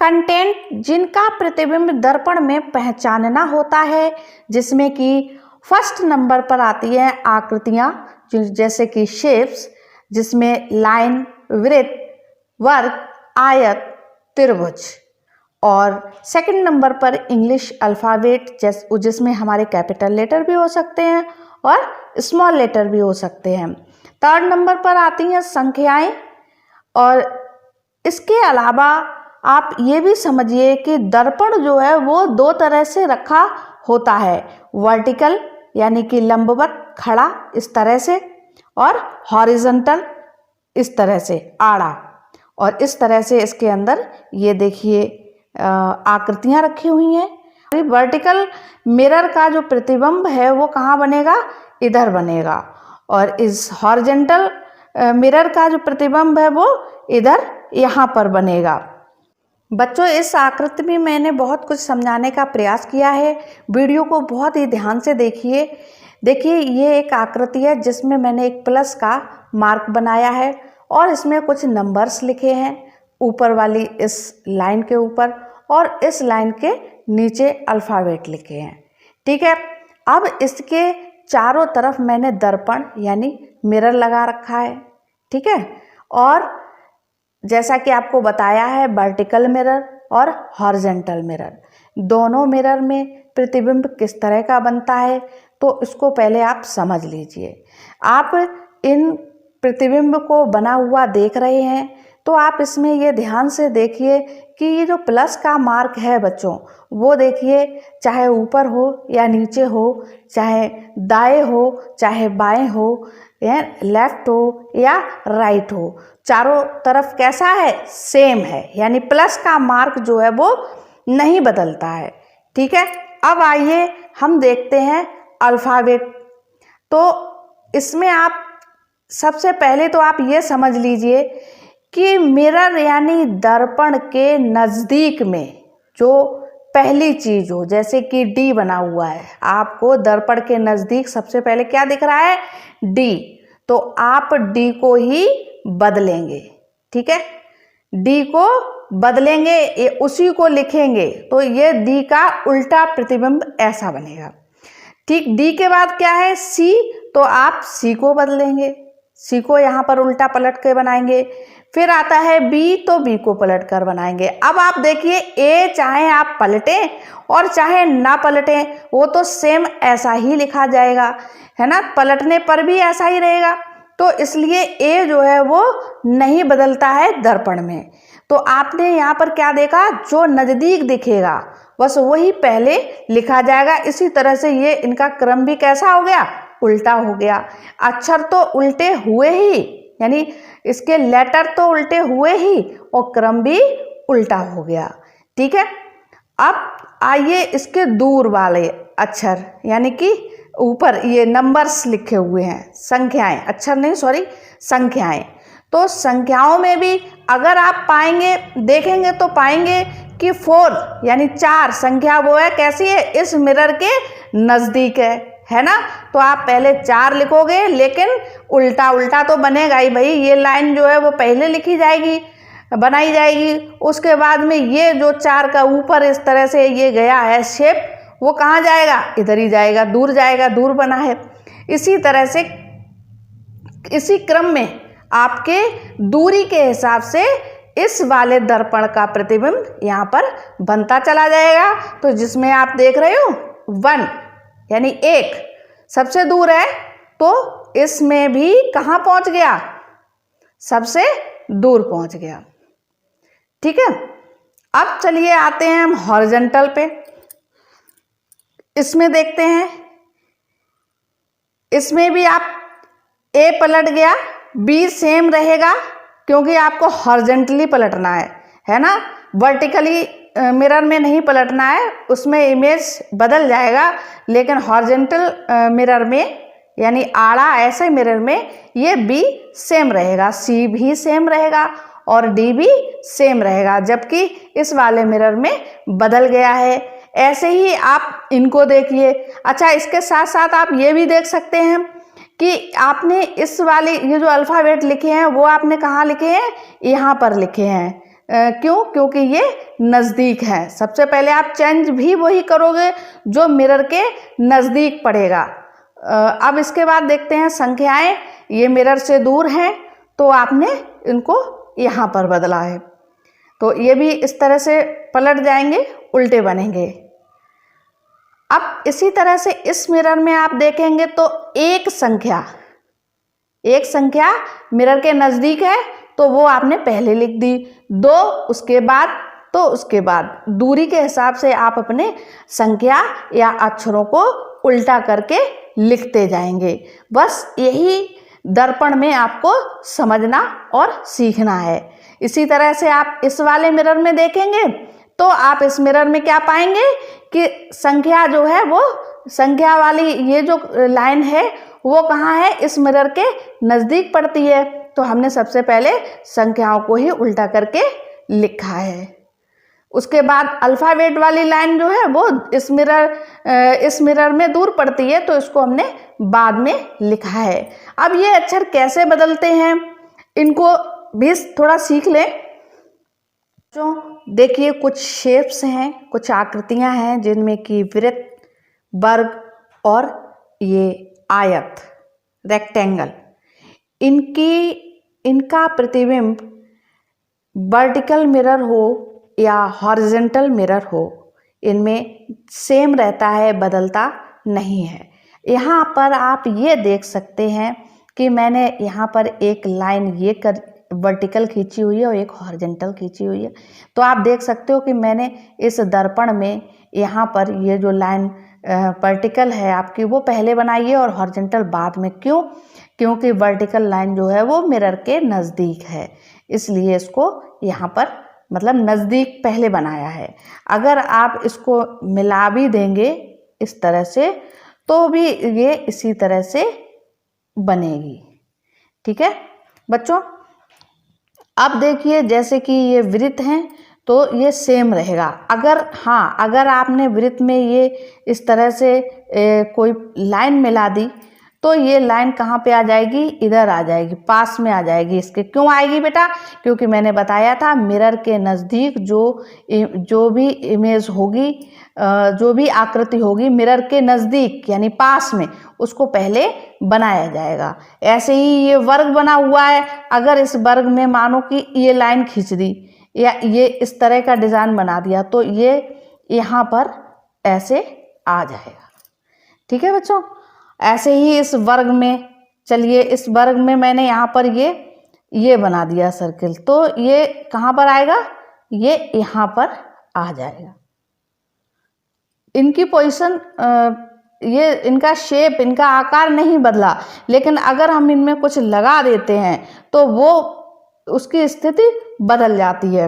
Content जिनका प्रतिबिंब दर्पण में पहचानना होता है, जिसमें कि फर्स्ट नंबर पर आती है आकृतियाँ जैसे कि शेप्स, जिसमें लाइन, वृत्त, वर्ग, आयत, त्रिभुज। और सेकंड नंबर पर इंग्लिश अल्फ़ाबेट जिसमें हमारे कैपिटल लेटर भी हो सकते हैं और स्मॉल लेटर भी हो सकते हैं। थर्ड नंबर पर आती हैं संख्याएं। और इसके अलावा आप ये भी समझिए कि दर्पण जो है वो दो तरह से रखा होता है, वर्टिकल यानी कि लंबवत खड़ा इस तरह से, और हॉरिजॉन्टल इस तरह से आड़ा। और इस तरह से इसके अंदर ये देखिए आकृतियाँ रखी हुई हैं। वर्टिकल मिरर का जो प्रतिबिंब है वो कहाँ बनेगा, इधर बनेगा, और इस हॉरिजॉन्टल मिरर का जो प्रतिबिंब है वो इधर यहाँ पर बनेगा। बच्चों, इस आकृति में मैंने बहुत कुछ समझाने का प्रयास किया है, वीडियो को बहुत ही ध्यान से देखिए। देखिए, ये एक आकृति है जिसमें मैंने एक प्लस का मार्क बनाया है और इसमें कुछ नंबर्स लिखे हैं ऊपर वाली इस लाइन के ऊपर, और इस लाइन के नीचे अल्फ़ाबेट लिखे हैं। ठीक है, अब इसके चारों तरफ मैंने दर्पण यानी मिरर लगा रखा है। ठीक है, और जैसा कि आपको बताया है वर्टिकल मिरर और हॉरिजॉन्टल मिरर, दोनों मिरर में प्रतिबिंब किस तरह का बनता है, तो इसको पहले आप समझ लीजिए। आप इन प्रतिबिंब को बना हुआ देख रहे हैं, तो आप इसमें ये ध्यान से देखिए कि ये जो प्लस का मार्क है बच्चों, वो देखिए चाहे ऊपर हो या नीचे हो, चाहे दाएं हो चाहे बाएं हो, या लेफ्ट हो या राइट हो, चारों तरफ कैसा है, सेम है, यानी प्लस का मार्क जो है वो नहीं बदलता है। ठीक है, अब आइए हम देखते हैं अल्फ़ाबेट। तो इसमें आप सबसे पहले तो आप ये समझ लीजिए कि मिरर यानी दर्पण के नज़दीक में जो पहली चीज़ हो, जैसे कि डी बना हुआ है, आपको दर्पण के नज़दीक सबसे पहले क्या दिख रहा है, डी, तो आप डी को ही बदलेंगे। ठीक है, डी को बदलेंगे, ये उसी को लिखेंगे, तो ये डी का उल्टा प्रतिबिंब ऐसा बनेगा। ठीक, डी के बाद क्या है, सी, तो आप सी को बदलेंगे, सी को यहाँ पर उल्टा पलट के बनाएंगे। फिर आता है बी, तो बी को पलट कर बनाएंगे। अब आप देखिए, ए चाहे आप पलटें और चाहे ना पलटें, वो तो सेम ऐसा ही लिखा जाएगा, है ना, पलटने पर भी ऐसा ही रहेगा। तो इसलिए ए जो है वो नहीं बदलता है दर्पण में। तो आपने यहाँ पर क्या देखा, जो नज़दीक दिखेगा बस वही पहले लिखा जाएगा। इसी तरह से ये इनका क्रम भी कैसा हो गया, उल्टा हो गया। अक्षर तो उल्टे हुए ही, यानी इसके लेटर तो उल्टे हुए ही, और क्रम भी उल्टा हो गया। ठीक है, अब आइए इसके दूर वाले अक्षर, यानी कि ऊपर ये नंबर्स लिखे हुए हैं, संख्याएं, अक्षर नहीं सॉरी, संख्याएं। तो संख्याओं में भी अगर आप पाएंगे, देखेंगे तो पाएंगे कि 4 यानी 4 संख्या वो है, कैसी है, इस मिरर के नज़दीक है ना। तो आप पहले 4 लिखोगे, लेकिन उल्टा उल्टा तो बनेगा ही भाई। ये लाइन जो है वो पहले लिखी जाएगी, बनाई जाएगी, उसके बाद में ये जो 4 का ऊपर इस तरह से ये गया है शेप, वो कहाँ जाएगा, इधर ही जाएगा, दूर जाएगा, दूर बना है। इसी तरह से इसी क्रम में आपके दूरी के हिसाब से इस वाले दर्पण का प्रतिबिंब यहाँ पर बनता चला जाएगा। तो जिसमें आप देख रहे हो 1 यानी 1 सबसे दूर है, तो इसमें भी कहाँ पहुँच गया, सबसे दूर पहुँच गया। ठीक है, अब चलिए आते हैं हम हॉरिजॉन्टल पे। इसमें देखते हैं, इसमें भी आप ए पलट गया, बी सेम रहेगा, क्योंकि आपको हॉरिजॉन्टली पलटना है ना, वर्टिकली मिरर में नहीं पलटना है, उसमें इमेज बदल जाएगा। लेकिन हॉरिजॉन्टल मिरर में यानी आड़ा ऐसे मिरर में ये बी सेम रहेगा, सी भी सेम रहेगा और डी भी सेम रहेगा, जबकि इस वाले मिरर में बदल गया है। ऐसे ही आप इनको देखिए। अच्छा, इसके साथ साथ आप ये भी देख सकते हैं कि आपने इस वाले ये जो अल्फ़ाबेट लिखे हैं वो आपने कहाँ लिखे हैं, यहाँ पर लिखे हैं, क्यों? क्योंकि ये नज़दीक है। सबसे पहले आप चेंज भी वही करोगे जो मिरर के नज़दीक पड़ेगा। अब इसके बाद देखते हैं संख्याएं। ये मिरर से दूर हैं तो आपने इनको यहाँ पर बदला है, तो ये भी इस तरह से पलट जाएंगे, उल्टे बनेंगे। अब इसी तरह से इस मिरर में आप देखेंगे तो एक संख्या मिरर के नज़दीक है तो वो आपने पहले लिख दी, 2 उसके बाद, तो उसके बाद दूरी के हिसाब से आप अपने संख्या या अक्षरों को उल्टा करके लिखते जाएंगे। बस यही दर्पण में आपको समझना और सीखना है। इसी तरह से आप इस वाले मिरर में देखेंगे तो आप इस मिरर में क्या पाएंगे कि संख्या जो है वो संख्या वाली ये जो लाइन है वो कहाँ है, इस मिरर के नज़दीक पड़ती है। तो हमने सबसे पहले संख्याओं को ही उल्टा करके लिखा है। उसके बाद अल्फ़ाबेट वाली लाइन जो है वो इस मिरर में दूर पड़ती है तो इसको हमने बाद में लिखा है। अब ये अक्षर कैसे बदलते हैं इनको भी थोड़ा सीख लें। जो देखिए कुछ शेप्स हैं, कुछ आकृतियां हैं जिनमें कि वृत्त, वर्ग और ये आयत, रेक्टेंगल, इनका प्रतिबिंब वर्टिकल मिरर हो या हॉरिजॉन्टल मिरर हो, इनमें सेम रहता है, बदलता नहीं है। यहाँ पर आप ये देख सकते हैं कि मैंने यहाँ पर एक लाइन ये वर्टिकल खींची हुई है और एक हॉरिजॉन्टल खींची हुई है। तो आप देख सकते हो कि मैंने इस दर्पण में यहाँ पर ये जो लाइन वर्टिकल है आपकी वो पहले बनाई है और हॉरिजॉन्टल बाद में। क्यों? क्योंकि वर्टिकल लाइन जो है वो मिरर के नज़दीक है, इसलिए इसको यहाँ पर मतलब नज़दीक पहले बनाया है। अगर आप इसको मिला भी देंगे इस तरह से तो भी ये इसी तरह से बनेगी। ठीक है बच्चों, अब देखिए जैसे कि ये वृत्त हैं तो ये सेम रहेगा। अगर आपने वृत्त में ये इस तरह से कोई लाइन मिला दी तो ये लाइन कहाँ पे आ जाएगी, इधर आ जाएगी, पास में आ जाएगी इसके। क्यों आएगी बेटा? क्योंकि मैंने बताया था मिरर के नज़दीक जो भी इमेज होगी, जो भी आकृति होगी मिरर के नज़दीक यानी पास में, उसको पहले बनाया जाएगा। ऐसे ही ये वर्ग बना हुआ है, अगर इस वर्ग में मानो कि ये लाइन खींच दी या ये इस तरह का डिज़ाइन बना दिया तो ये यहाँ पर ऐसे आ जाएगा। ठीक है बच्चों, ऐसे ही इस वर्ग में, चलिए इस वर्ग में मैंने यहाँ पर ये बना दिया सर्किल, तो ये कहाँ पर आएगा, ये यहाँ पर आ जाएगा। इनकी पोजीशन, ये इनका शेप, इनका आकार नहीं बदला, लेकिन अगर हम इनमें कुछ लगा देते हैं तो वो उसकी स्थिति बदल जाती है।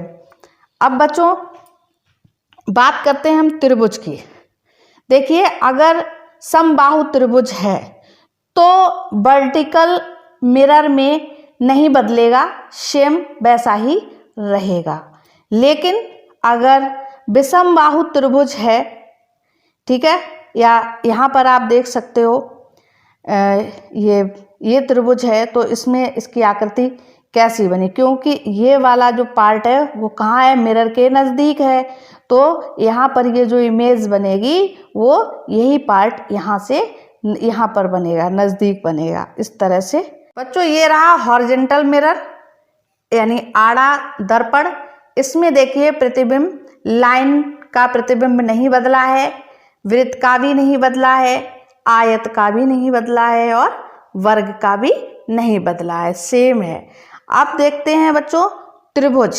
अब बच्चों बात करते हैं हम त्रिभुज की। देखिए अगर समबाहु त्रिभुज है तो वर्टिकल मिरर में नहीं बदलेगा, सेम वैसा ही रहेगा। लेकिन अगर विषमबाहु त्रिभुज है, ठीक है, या यहाँ पर आप देख सकते हो ये त्रिभुज है तो इसमें इसकी आकृति कैसी बनी, क्योंकि ये वाला जो पार्ट है वो कहाँ है, मिरर के नज़दीक है, तो यहाँ पर ये जो इमेज बनेगी वो यही पार्ट यहाँ से यहाँ पर बनेगा, नज़दीक बनेगा इस तरह से। बच्चों ये रहा हॉरिजॉन्टल मिरर यानी आड़ा दर्पण। इसमें देखिए प्रतिबिंब, लाइन का प्रतिबिंब नहीं बदला है, वृत्त का भी नहीं बदला है, आयत का भी नहीं बदला है और वर्ग का भी नहीं बदला है, सेम है। अब देखते हैं बच्चों त्रिभुज।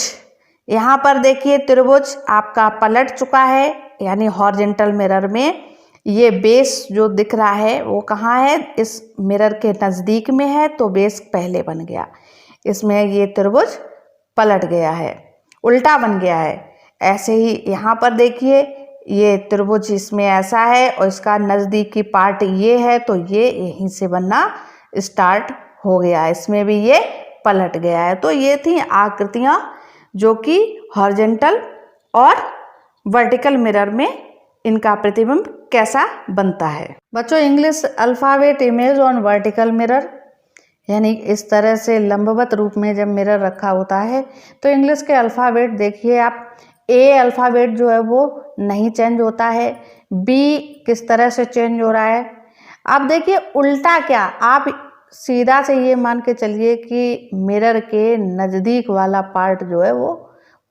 यहाँ पर देखिए त्रिभुज आपका पलट चुका है, यानी हॉरिजॉन्टल मिरर में ये बेस जो दिख रहा है वो कहाँ है, इस मिरर के नज़दीक में है, तो बेस पहले बन गया। इसमें ये त्रिभुज पलट गया है, उल्टा बन गया है। ऐसे ही यहाँ पर देखिए ये त्रिभुज इसमें ऐसा है और इसका नज़दीकी पार्ट ये है, तो ये यहीं से बनना स्टार्ट हो गया, इसमें भी ये पलट गया है। तो ये थी आकृतियाँ जो कि हॉरिजॉन्टल और वर्टिकल मिरर में इनका प्रतिबिंब कैसा बनता है। बच्चों English alphabet image on vertical mirror, यानी इस तरह से लंबवत रूप में जब मिरर रखा होता है तो इंग्लिश के अल्फ़ाबेट देखिए आप, ए अल्फ़ाबेट जो है वो नहीं चेंज होता है, बी किस तरह से चेंज हो रहा है। अब देखिए उल्टा क्या, आप सीधा से ये मान के चलिए कि मिरर के नज़दीक वाला पार्ट जो है वो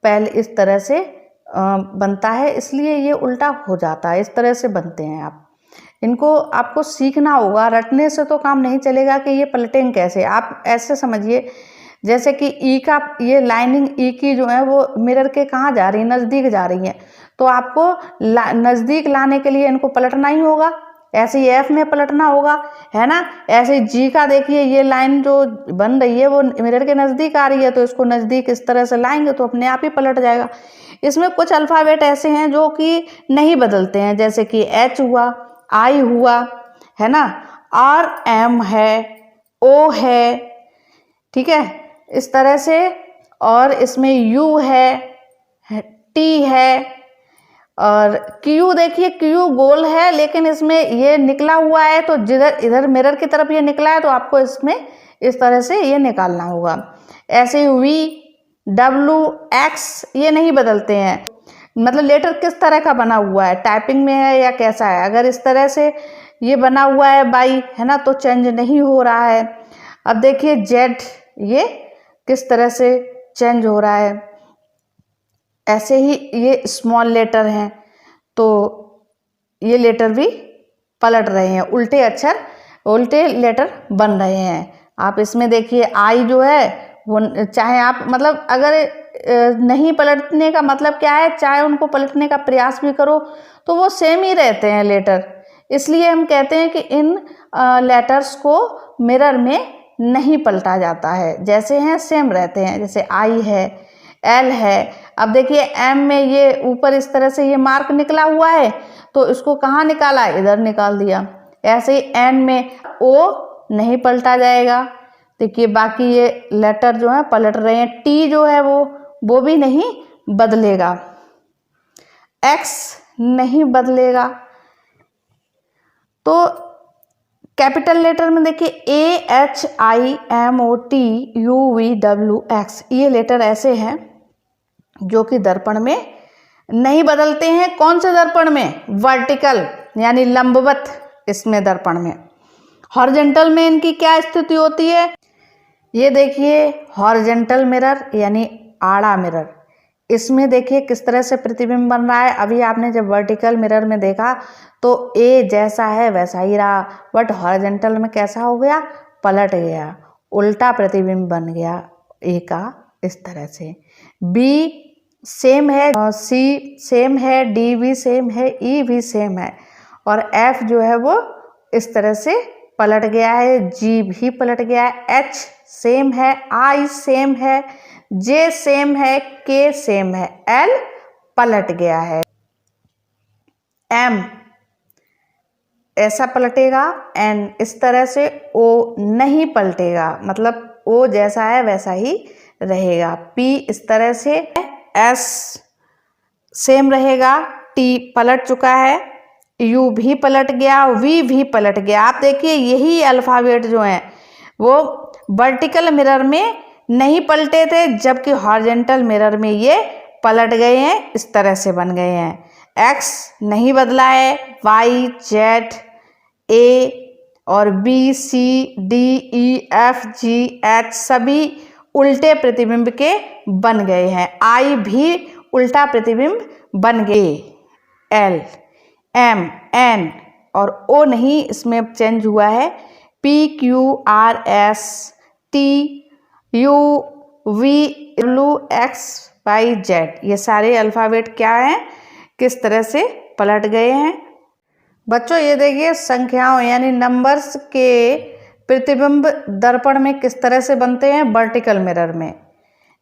पहले इस तरह से बनता है, इसलिए ये उल्टा हो जाता है, इस तरह से बनते हैं। आप इनको आपको सीखना होगा, रटने से तो काम नहीं चलेगा कि ये पलटेंगे कैसे। आप ऐसे समझिए जैसे कि ई का, ये लाइनिंग ई की जो है वो मिरर के कहाँ जा रही है, नज़दीक जा रही है, तो आपको नज़दीक लाने के लिए इनको पलटना ही होगा। ऐसे ही एफ में पलटना होगा, है ना। ऐसे जी का देखिए ये लाइन जो बन रही है वो मिरर के नज़दीक आ रही है, तो इसको नज़दीक इस तरह से लाएंगे तो अपने आप ही पलट जाएगा। इसमें कुछ अल्फ़ाबेट ऐसे हैं जो कि नहीं बदलते हैं, जैसे कि एच हुआ, आई हुआ, है ना, आर एम है, ओ है, ठीक है, इस तरह से। और इसमें यू है, टी है, और क्यू देखिए क्यू गोल है लेकिन इसमें ये निकला हुआ है, तो जिधर इधर मिरर की तरफ ये निकला है तो आपको इसमें इस तरह से ये निकालना होगा। ऐसे वी, डब्ल्यू, एक्स ये नहीं बदलते हैं, मतलब लेटर किस तरह का बना हुआ है, टाइपिंग में है या कैसा है। अगर इस तरह से ये बना हुआ है बाई, है ना, तो चेंज नहीं हो रहा है। अब देखिए जेड, ये किस तरह से चेंज हो रहा है। ऐसे ही ये स्मॉल लेटर हैं तो ये लेटर भी पलट रहे हैं, उल्टे अक्षर, उल्टे लेटर बन रहे हैं। आप इसमें देखिए आई जो है वो, चाहे आप मतलब अगर नहीं पलटने का मतलब क्या है, चाहे उनको पलटने का प्रयास भी करो तो वो सेम ही रहते हैं लेटर। इसलिए हम कहते हैं कि इन लेटर्स को मिरर में नहीं पलटा जाता है, जैसे हैं सेम रहते हैं। जैसे आई है, एल है। अब देखिए एम में ये ऊपर इस तरह से ये मार्क निकला हुआ है तो इसको कहाँ निकाला, इधर निकाल दिया। ऐसे ही एन में ओ नहीं पलटा जाएगा। देखिए बाकी ये लेटर जो है पलट रहे हैं। टी जो है वो भी नहीं बदलेगा, एक्स नहीं बदलेगा। तो कैपिटल लेटर में देखिए A, H, I, M, O, T, U, V, W, X, ये लेटर ऐसे हैं जो कि दर्पण में नहीं बदलते हैं। कौन से दर्पण में, वर्टिकल यानी लंबवत, इसमें दर्पण में। हॉरिजॉन्टल में इनकी क्या स्थिति होती है, ये देखिए हॉरिजॉन्टल मिरर यानी आड़ा मिरर, इसमें देखिए किस तरह से प्रतिबिंब बन रहा है। अभी आपने जब वर्टिकल मिरर में देखा तो ए जैसा है वैसा ही रहा, बट हॉरिजॉन्टल में कैसा हो गया, पलट गया, उल्टा प्रतिबिंब बन गया ए का, इस तरह से। बी सेम है, सी सेम है, डी भी सेम है, ई भी सेम है, और एफ जो है वो इस तरह से पलट गया है, जी भी पलट गया है, एच सेम है, आई सेम है, जे सेम है, के सेम है, एल पलट गया है, एम ऐसा पलटेगा, एन इस तरह से, ओ नहीं पलटेगा, मतलब ओ जैसा है वैसा ही रहेगा, पी इस तरह से, एस सेम रहेगा, टी पलट चुका है, यू भी पलट गया, वी भी पलट गया। आप देखिए यही अल्फ़ाबेट जो हैं वो वर्टिकल मिरर में नहीं पलटे थे, जबकि हॉरिजॉन्टल मिरर में ये पलट गए हैं, इस तरह से बन गए हैं। एक्स नहीं बदला है, वाई, जेड, ए और बी, सी, डी, ई, एफ, जी, एच सभी उल्टे प्रतिबिंब के बन गए हैं। आई भी उल्टा प्रतिबिंब बन गए। एल, एम, एन और ओ नहीं इसमें चेंज हुआ है। P, Q, R, S, T, U, V, W, X, Y, Z, ये सारे अल्फ़ाबेट क्या हैं, किस तरह से पलट गए हैं। बच्चों ये देखिए संख्याओं यानी नंबर्स के प्रतिबिंब दर्पण में किस तरह से बनते हैं, वर्टिकल मिरर में।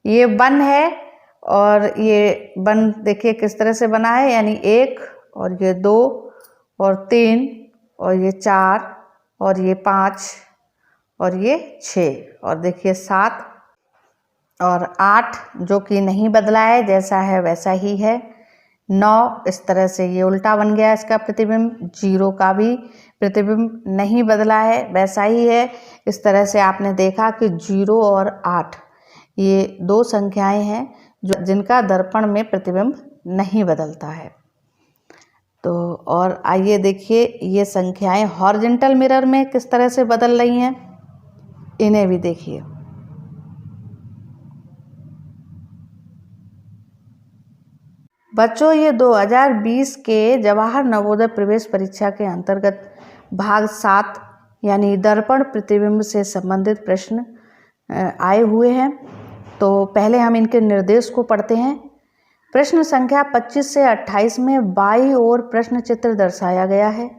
ये 1 है और ये 1 देखिए किस तरह से बना है, यानी 1 और ये 2 और 3 और ये 4 और ये 5 और ये 6 और देखिए 7 और 8 जो कि नहीं बदला है, जैसा है वैसा ही है। 9, इस तरह से ये उल्टा बन गया इसका प्रतिबिंब। 0 का भी प्रतिबिंब नहीं बदला है, वैसा ही है। इस तरह से आपने देखा कि 0 और 8 ये 2 संख्याएं हैं जिनका दर्पण में प्रतिबिंब नहीं बदलता है। तो और आइए देखिए ये संख्याएं हॉरिजॉन्टल मिरर में किस तरह से बदल रही हैं, इन्हें भी देखिए। बच्चों, ये 2020 के जवाहर नवोदय प्रवेश परीक्षा के अंतर्गत भाग 7 यानी दर्पण प्रतिबिंब से संबंधित प्रश्न आए हुए हैं। तो पहले हम इनके निर्देश को पढ़ते हैं। प्रश्न संख्या 25 से 28 में बाईं ओर प्रश्न चित्र दर्शाया गया है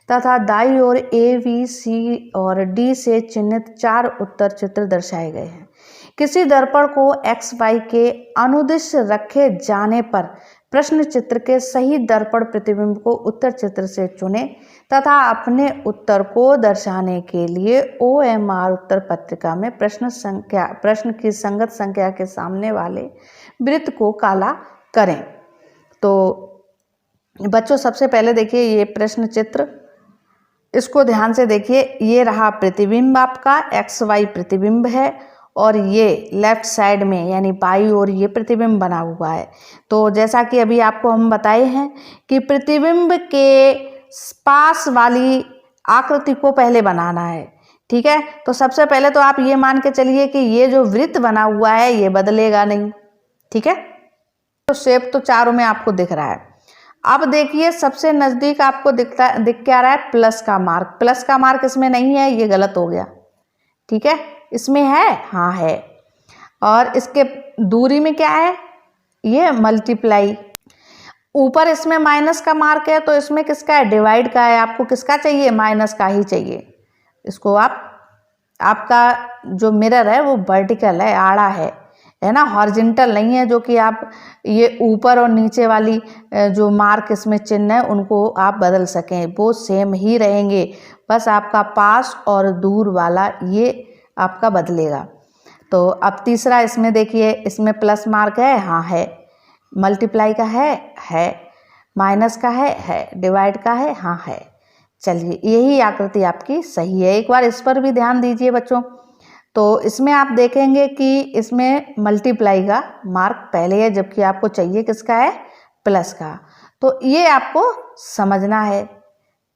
तथा दाईं ओर A, B, C और D से चिन्हित 4 उत्तर चित्र दर्शाए गए हैं। किसी दर्पण को x, y के अनुदिश रखे जाने पर प्रश्न चित्र के सही दर्पण प्रतिबिंब को उत्तर चित्र से चुनें तथा अपने उत्तर को दर्शाने के लिए OMR उत्तर पत्रिका में प्रश्न की संगत संख्या के सामने वाले वृत्त को काला करें। तो बच्चों, सबसे पहले देखिए ये प्रश्न चित्र, इसको ध्यान से देखिए। ये रहा प्रतिबिंब, आपका XY प्रतिबिंब है और ये लेफ्ट साइड में यानी बाईं ओर ये प्रतिबिंब बना हुआ है। तो जैसा कि अभी आपको हम बताए हैं कि प्रतिबिंब के पास वाली आकृति को पहले बनाना है, ठीक है। तो सबसे पहले तो आप ये मान के चलिए कि ये जो वृत्त बना हुआ है ये बदलेगा नहीं, ठीक है। तो शेप तो चारों में आपको दिख रहा है। अब देखिए सबसे नजदीक आपको दिख क्या रहा है, प्लस का मार्क। प्लस का मार्क इसमें नहीं है, ये गलत हो गया, ठीक है। इसमें है, हाँ है। और इसके दूरी में क्या है, ये मल्टीप्लाई। ऊपर इसमें माइनस का मार्क है तो इसमें किसका है, डिवाइड का है। आपको किसका चाहिए, माइनस का ही चाहिए। इसको आपका जो मिरर है वो वर्टिकल है, आड़ा है ना, हॉरिजॉन्टल नहीं है, जो कि आप ये ऊपर और नीचे वाली जो मार्क इसमें चिन्ह है उनको आप बदल सकें, वो सेम ही रहेंगे। बस आपका पास और दूर वाला ये आपका बदलेगा। तो अब तीसरा इसमें देखिए, इसमें प्लस मार्क है, हाँ है। मल्टीप्लाई का है। माइनस का है। डिवाइड का है, हाँ है। चलिए, यही आकृति आपकी सही है। एक बार इस पर भी ध्यान दीजिए बच्चों। तो इसमें आप देखेंगे कि इसमें मल्टीप्लाई का मार्क पहले है, जबकि आपको चाहिए किसका है, प्लस का। तो ये आपको समझना है,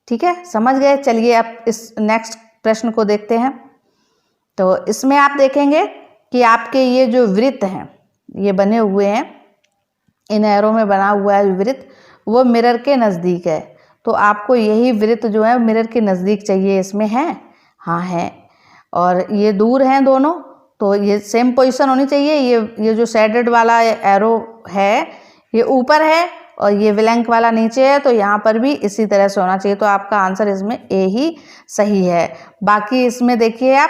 ठीक है, समझ गए। चलिए अब इस नेक्स्ट प्रश्न को देखते हैं। तो इसमें आप देखेंगे कि आपके ये जो वृत्त हैं ये बने हुए हैं, इन एरो में बना हुआ है वृत्त, वो मिरर के नज़दीक है। तो आपको यही वृत्त जो है मिरर के नज़दीक चाहिए। इसमें है, हाँ है। और ये दूर हैं दोनों, तो ये सेम पोजीशन होनी चाहिए। ये जो शेडेड वाला एरो है ये ऊपर है और ये ब्लैंक वाला नीचे है, तो यहाँ पर भी इसी तरह से होना चाहिए। तो आपका आंसर इसमें ए ही सही है। बाकी इसमें देखिए आप,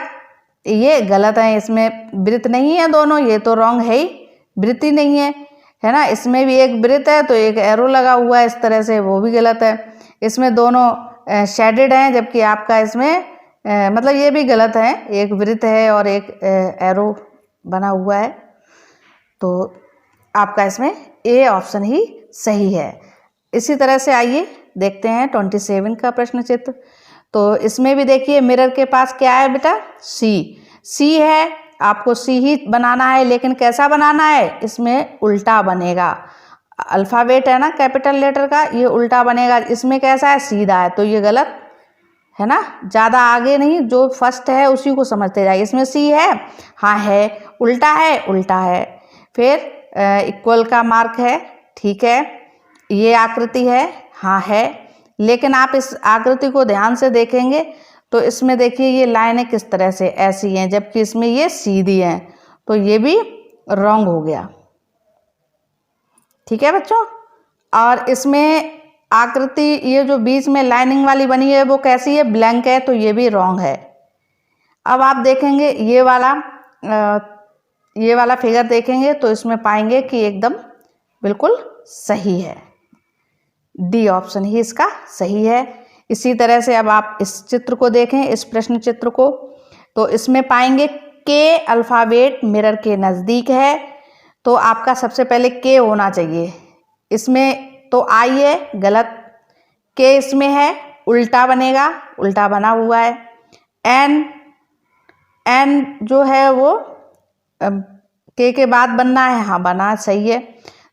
ये गलत है, इसमें वृत्त नहीं है दोनों, ये तो रॉन्ग है ही, वृत्त ही नहीं है ना। इसमें भी एक वृत्त है तो एक एरो लगा हुआ है इस तरह से, वो भी गलत है। इसमें दोनों शेडेड हैं, जबकि आपका इसमें मतलब ये भी गलत है, एक वृत्त है और एक एरो बना हुआ है। तो आपका इसमें ए ऑप्शन ही सही है। इसी तरह से आइए देखते हैं 27 का प्रश्न चित्र। तो इसमें भी देखिए मिरर के पास क्या है बेटा, सी है। आपको सी ही बनाना है, लेकिन कैसा बनाना है, इसमें उल्टा बनेगा। अल्फ़ाबेट है ना कैपिटल लेटर का, ये उल्टा बनेगा। इसमें कैसा है, सीधा है, तो ये गलत है ना। ज़्यादा आगे नहीं, जो फर्स्ट है उसी को समझते जाइए। इसमें सी है, हाँ है। उल्टा है। फिर इक्वल का मार्क है, ठीक है। ये आकृति है, हाँ है। लेकिन आप इस आकृति को ध्यान से देखेंगे तो इसमें देखिए ये लाइनें किस तरह से ऐसी हैं, जबकि इसमें ये सीधी हैं, तो ये भी रॉन्ग हो गया, ठीक है बच्चों। और इसमें आकृति ये जो बीच में लाइनिंग वाली बनी है वो कैसी है, ब्लैंक है, तो ये भी रॉन्ग है। अब आप देखेंगे ये वाला फिगर देखेंगे तो इसमें पाएंगे कि एकदम बिल्कुल सही है, डी ऑप्शन ही इसका सही है। इसी तरह से अब आप इस चित्र को देखें, इस प्रश्न चित्र को, तो इसमें पाएंगे के अल्फ़ाबेट मिरर के नज़दीक है, तो आपका सबसे पहले के होना चाहिए। इसमें तो आई है गलत, के इसमें है उल्टा बनेगा, उल्टा बना हुआ है। एन जो है वो के बाद बनना है, हाँ बना, सही है।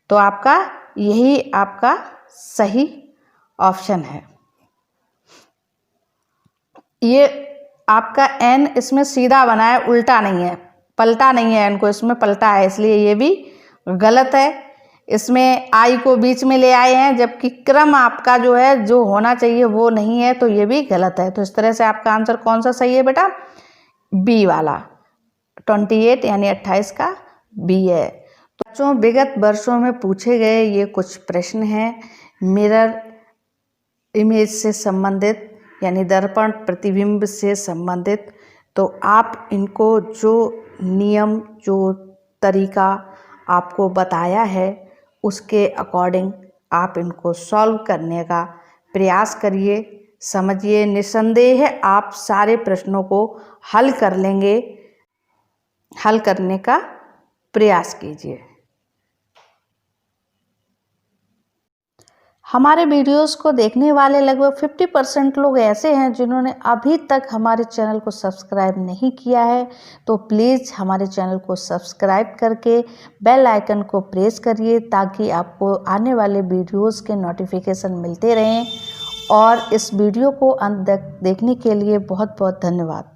तो आपका यही आपका सही ऑप्शन है। ये आपका एन इसमें सीधा बना है, उल्टा नहीं है, पलटा नहीं है, एन को इसमें पलटा है, इसलिए ये भी गलत है। इसमें आई को बीच में ले आए हैं, जबकि क्रम आपका जो है जो होना चाहिए वो नहीं है, तो ये भी गलत है। तो इस तरह से आपका आंसर कौन सा सही है बेटा? बी वाला, 28 यानी 28 का बी है। तो बच्चों, विगत वर्षों में पूछे गए ये कुछ प्रश्न हैं मिरर इमेज से संबंधित, यानी दर्पण प्रतिबिंब से संबंधित। तो आप इनको जो नियम, जो तरीका आपको बताया है उसके अकॉर्डिंग आप इनको सॉल्व करने का प्रयास करिए, समझिए। निस्संदेह आप सारे प्रश्नों को हल कर लेंगे, हल करने का प्रयास कीजिए। हमारे वीडियोस को देखने वाले लगभग 50% लोग ऐसे हैं जिन्होंने अभी तक हमारे चैनल को सब्सक्राइब नहीं किया है। तो प्लीज़ हमारे चैनल को सब्सक्राइब करके बेल आइकन को प्रेस करिए, ताकि आपको आने वाले वीडियोस के नोटिफिकेशन मिलते रहें। और इस वीडियो को अंत तक देखने के लिए बहुत बहुत धन्यवाद।